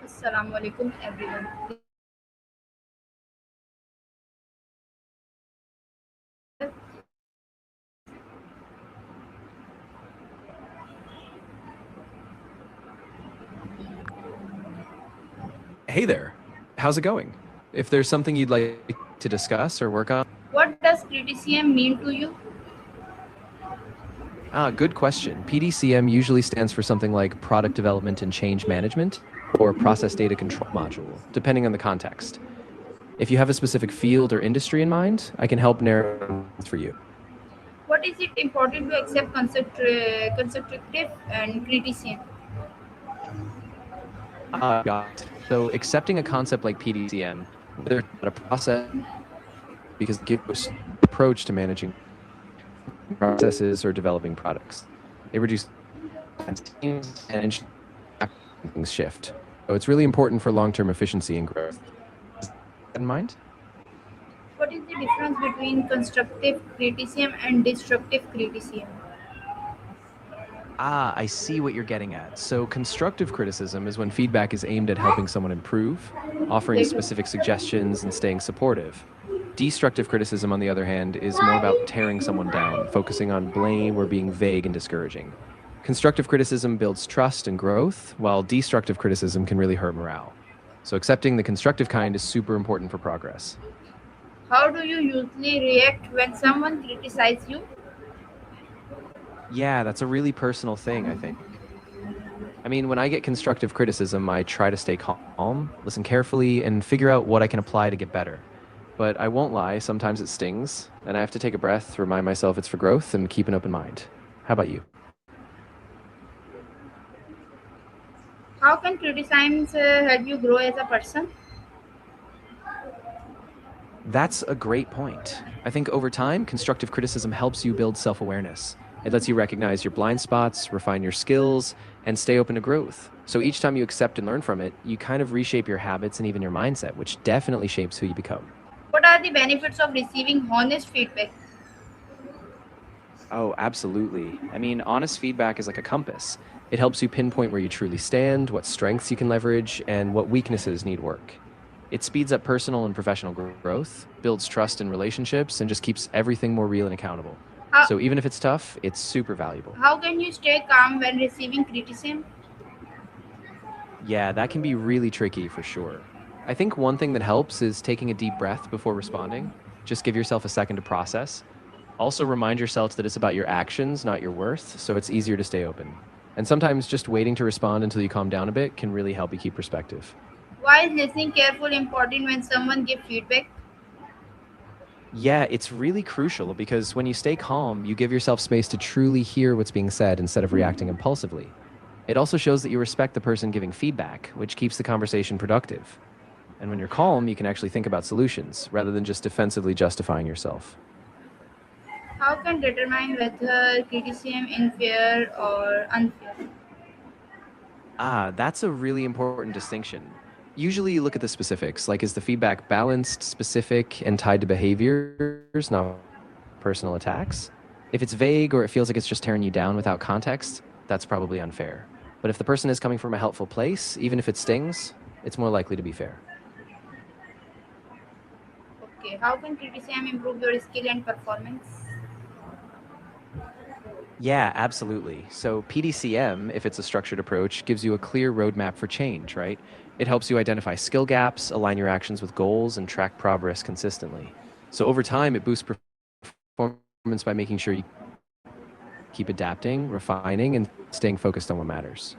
Assalamu alaikum everyone. Hey there. How's it going? If there's something you'd like to discuss or work on, What does criticism mean to you? good question. PDCM usually stands for something like Product Development and Change Management or Process Data Control Module, depending on the context. If you have a specific field or industry in mind, I can help narrow it down for you. What is it important to accept constructive and criticism? Got it. So accepting a concept like PDCM, whether it's about a process, because it gives approach to managing processes or developing products. It reduces teams and ensures things shift. So it's really important for long-term efficiency and growth. Is that in mind? What is the difference between constructive criticism and destructive criticism? I see what you're getting at. So constructive criticism is when feedback is aimed at helping someone improve, offering specific suggestions and staying supportive. Destructive criticism, on the other hand, is more about tearing someone down, focusing on blame or being vague and discouraging. Constructive criticism builds trust and growth, while destructive criticism can really hurt morale. So accepting the constructive kind is super important for progress. How do you usually react when someone criticizes you? Yeah, that's a really personal thing, I think. I mean, when I get constructive criticism, I try to stay calm, listen carefully, and figure out what I can apply to get better. But I won't lie, sometimes it stings, and I have to take a breath, remind myself it's for growth, and keep an open mind. How about you? How can criticism help you grow as a person? That's a great point. I think over time, constructive criticism helps you build self awareness. It lets you recognize your blind spots, refine your skills, and stay open to growth. So each time you accept and learn from it, you kind of reshape your habits and even your mindset, which definitely shapes who you become. What are the benefits of receiving honest feedback? Oh, absolutely. I mean, honest feedback is like a compass. It helps you pinpoint where you truly stand, what strengths you can leverage, and what weaknesses need work. It speeds up personal and professional growth, builds trust in relationships, and just keeps everything more real and accountable. How, So even if it's tough, it's super valuable. how can you stay calm when receiving criticism? Yeah, that can be really tricky for sure. I think one thing that helps is taking a deep breath before responding. Just give yourself a second to process. Also, remind yourself that it's about your actions, not your worth, so it's easier to stay open. And sometimes just waiting to respond until you calm down a bit can really help you keep perspective. Why is listening carefully important when someone gives feedback? Yeah, it's really crucial because when you stay calm, you give yourself space to truly hear what's being said instead of reacting impulsively. It also shows that you respect the person giving feedback, which keeps the conversation productive. And when you're calm, you can actually think about solutions rather than just defensively justifying yourself. How can determine whether criticism is fair or unfair? That's a really important distinction. Usually you look at the specifics, like is the feedback balanced, specific, and tied to behaviors, not personal attacks? If it's vague or it feels like it's just tearing you down without context, that's probably unfair. But if the person is coming from a helpful place, even if it stings, it's more likely to be fair. Okay, how can criticism improve your skill and performance? Yeah, absolutely. So PDCM, if it's a structured approach, gives you a clear roadmap for change, right? It helps you identify skill gaps, align your actions with goals, and track progress consistently. So over time, it boosts performance by making sure you keep adapting, refining, and staying focused on what matters.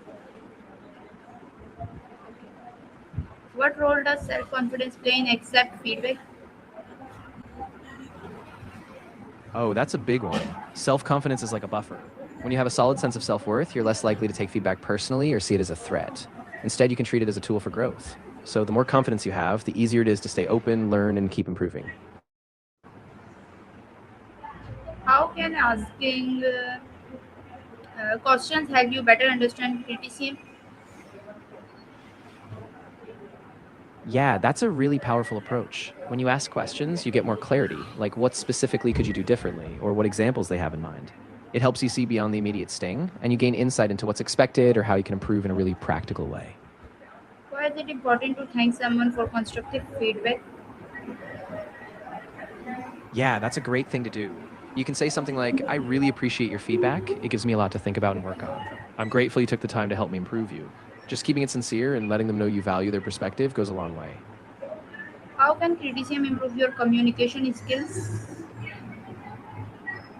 What role does self confidence play in accept feedback? Oh, that's a big one. Self confidence is like a buffer. When you have a solid sense of self worth, you're less likely to take feedback personally or see it as a threat. Instead, you can treat it as a tool for growth. So, the more confidence you have, the easier it is to stay open, learn, and keep improving. How can asking questions help you better understand criticism? Yeah, that's a really powerful approach. When you ask questions, you get more clarity, like what specifically could you do differently, or what examples they have in mind. It helps you see beyond the immediate sting, and you gain insight into what's expected or how you can improve in a really practical way. Why Why is it important to thank someone for constructive feedback? Yeah, that's a great thing to do. You can say something like, I really appreciate your feedback. It gives me a lot to think about and work on. I'm grateful you took the time to help me improve you. Just keeping it sincere and letting them know you value their perspective goes a long way. How can criticism improve your communication skills?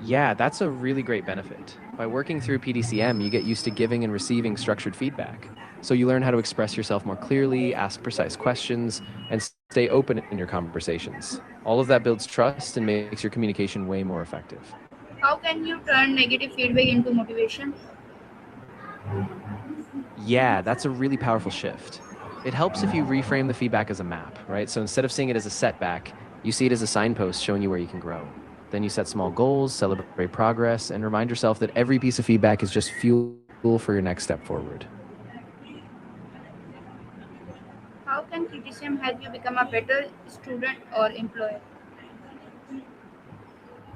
Yeah, that's a really great benefit. By working through PDCM, you get used to giving and receiving structured feedback. So you learn how to express yourself more clearly, ask precise questions, and stay open in your conversations. All of that builds trust and makes your communication way more effective. How can you turn negative feedback into motivation? Yeah, that's a really powerful shift. It helps if you reframe the feedback as a map, right? So instead of seeing it as a setback, you see it as a signpost showing you where you can grow. Then you set small goals, celebrate progress, and remind yourself that every piece of feedback is just fuel for your next step forward. How can criticism help you become a better student or employee?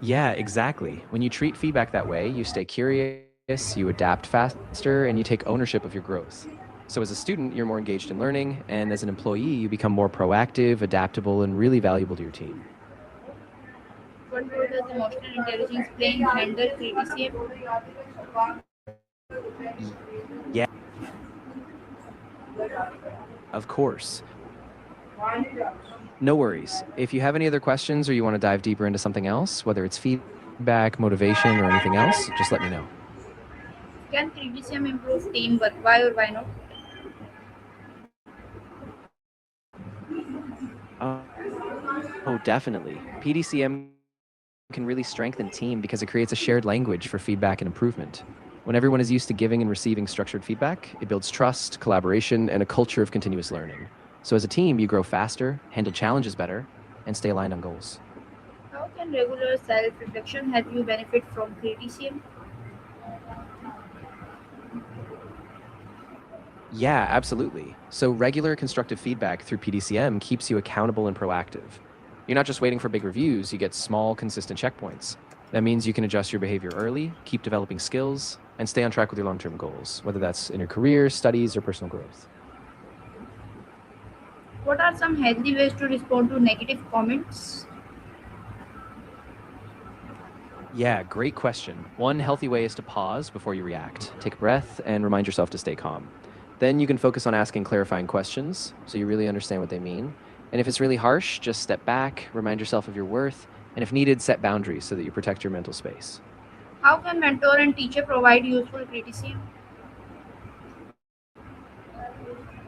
Yeah, exactly. When you treat feedback that way, you stay curious, you adapt faster, and you take ownership of your growth. So as a student, you're more engaged in learning, and as an employee, you become more proactive, adaptable, and really valuable to your team. What role does emotional intelligence play in handle criticism? Yeah, of course. No worries. If you have any other questions or you want to dive deeper into something else, whether it's feedback, motivation, or anything else, just let me know. Can criticism improve teamwork? Why or why not? Oh, definitely. PDCM can really strengthen team because it creates a shared language for feedback and improvement. When everyone is used to giving and receiving structured feedback, it builds trust, collaboration, and a culture of continuous learning. So as a team, you grow faster, handle challenges better, and stay aligned on goals. How can regular self-reflection help you benefit from criticism? Yeah, absolutely. So regular constructive feedback through PDCM keeps you accountable and proactive. You're not just waiting for big reviews, you get small, consistent checkpoints. That means you can adjust your behavior early, keep developing skills, and stay on track with your long term goals, whether that's in your career, studies, or personal growth. What are some healthy ways to respond to negative comments? Yeah, great question. One healthy way is to pause before you react. Take a breath and remind yourself to stay calm. Then you can focus on asking clarifying questions so you really understand what they mean. And if it's really harsh, just step back, remind yourself of your worth, and if needed, set boundaries so that you protect your mental space. How can mentor and teacher provide useful criticism?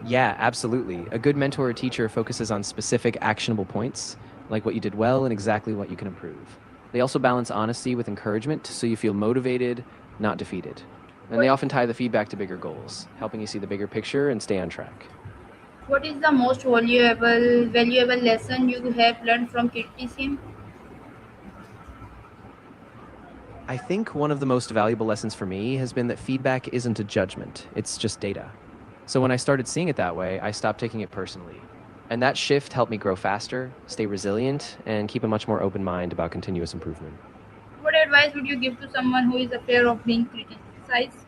Yeah, absolutely. A good mentor or teacher focuses on specific actionable points, like what you did well and exactly what you can improve. They also balance honesty with encouragement so you feel motivated, not defeated. And they What, often tie the feedback to bigger goals, helping you see the bigger picture and stay on track. what is the most valuable lesson you have learned from criticism? I think one of the most valuable lessons for me has been that feedback isn't a judgment, it's just data. So when I started seeing it that way, I stopped taking it personally. And that shift helped me grow faster, stay resilient, and keep a much more open mind about continuous improvement. What advice would you give to someone who is afraid of being criticized?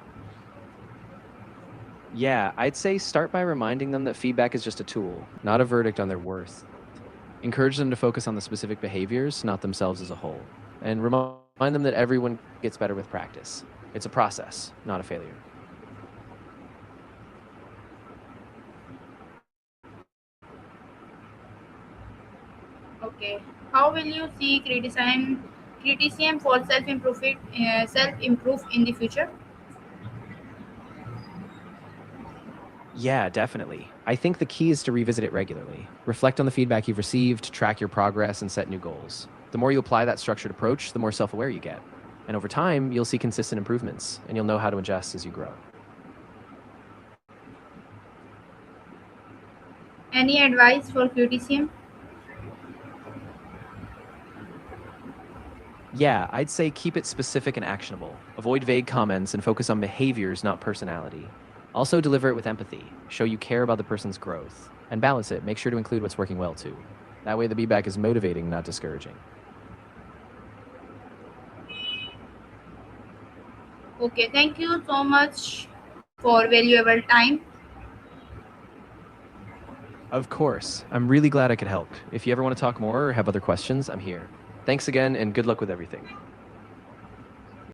Yeah, I'd say start by reminding them that feedback is just a tool, not a verdict on their worth. Encourage them to focus on the specific behaviors, not themselves as a whole. And remind them that everyone gets better with practice. It's a process, not a failure. Okay. How will you see criticism for self improve in the future? Yeah, definitely. I think the key is to revisit it regularly. Reflect on the feedback you've received, track your progress, and set new goals. The more you apply that structured approach, the more self aware you get. And over time, you'll see consistent improvements, and you'll know how to adjust as you grow. Any advice for criticism? Yeah, I'd say keep it specific and actionable. Avoid vague comments and focus on behaviors, not personality. Also, deliver it with empathy. Show you care about the person's growth. And balance it. Make sure to include what's working well, too. That way, the feedback is motivating, not discouraging. Okay. Thank you so much for valuable time. Of course. I'm really glad I could help. If you ever want to talk more or have other questions, I'm here. Thanks again, and good luck with everything.